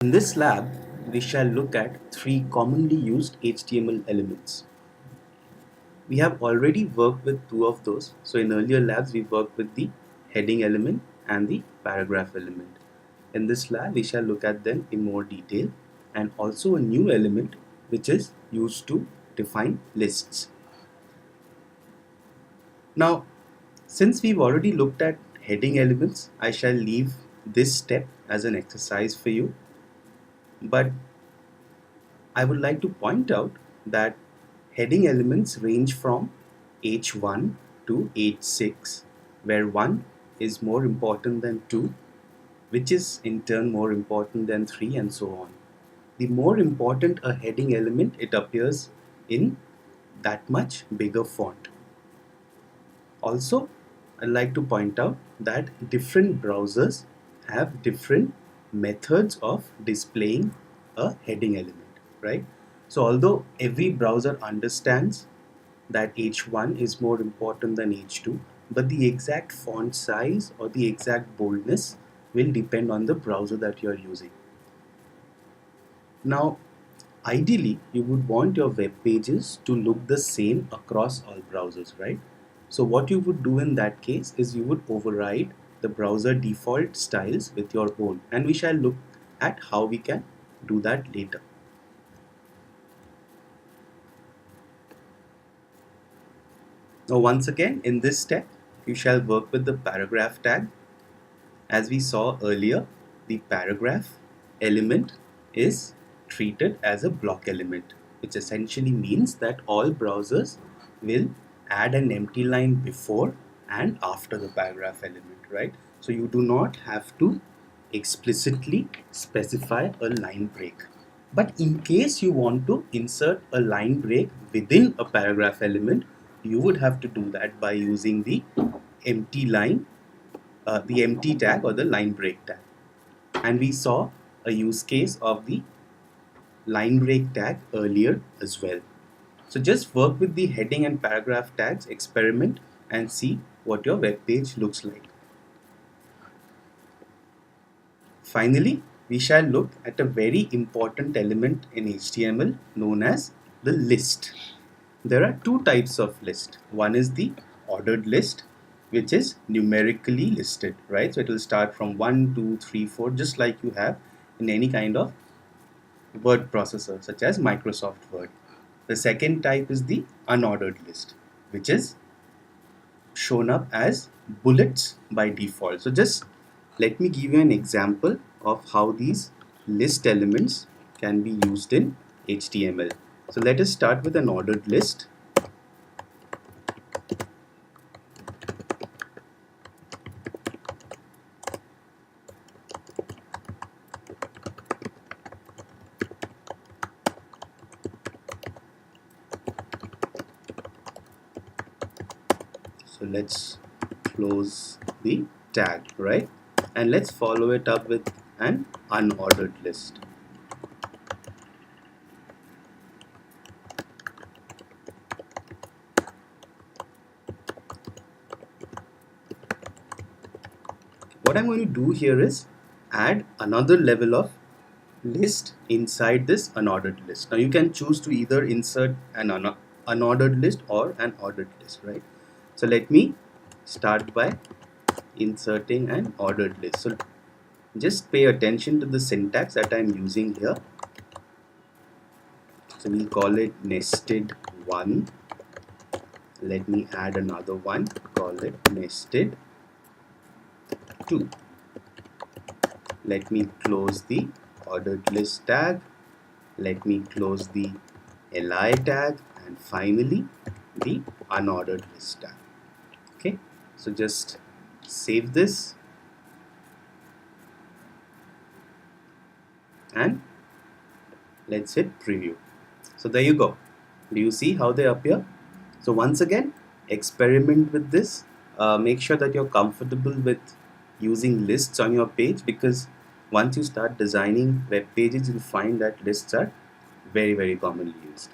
In this lab, we shall look at three commonly used HTML elements. We have already worked with two of those. So in earlier labs, we worked with the heading element and the paragraph element. In this lab, we shall look at them in more detail and also a new element which is used to define lists. Now, since we've already looked at heading elements, I shall leave this step as an exercise for you. But I would like to point out that heading elements range from H1 to H6, where 1 is more important than 2, which is in turn more important than 3, and so on. The more important a heading element, it appears in that much bigger font. Also, I'd like to point out that different browsers have different methods of displaying a heading element, right? So although every browser understands that H1 is more important than H2, but the exact font size or the exact boldness will depend on the browser that you're using. Now, ideally, you would want your web pages to look the same across all browsers, right? So what you would do in that case is you would override the browser default styles with your own, and we shall look at how we can do that later. Now once again, in this step, you shall work with the paragraph tag. As we saw earlier, the paragraph element is treated as a block element, which essentially means that all browsers will add an empty line before and after the paragraph element, right? So you do not have to explicitly specify a line break. But in case you want to insert a line break within a paragraph element, you would have to do that by using the empty line, the empty tag or the line break tag. And we saw a use case of the line break tag earlier as well. So just work with the heading and paragraph tags, experiment, and see what your web page looks like. Finally, we shall look at a very important element in HTML known as the list. There are two types of list. One is the ordered list, which is numerically listed, right? So it will start from 1, 2, 3, 4, just like you have in any kind of word processor, such as Microsoft Word. The second type is the unordered list, which is shown up as bullets by default. So just let me give you an example of how these list elements can be used in HTML. So let us start with an ordered list. So let's close the tag, right? And let's follow it up with an unordered list. What I'm going to do here is add another level of list inside this unordered list. Now you can choose to either insert an unordered list or an ordered list, right? So let me start by inserting an ordered list. So just pay attention to the syntax that I'm using here. So we'll call it nested 1. Let me add another one, call it nested 2. Let me close the ordered list tag. Let me close the li tag, and finally the unordered list tag. Okay, so just save this and let's hit preview. So there you go. Do you see how they appear? So once again, experiment with this. Make sure that you're comfortable with using lists on your page, because once you start designing web pages, you'll find that lists are very, very commonly used.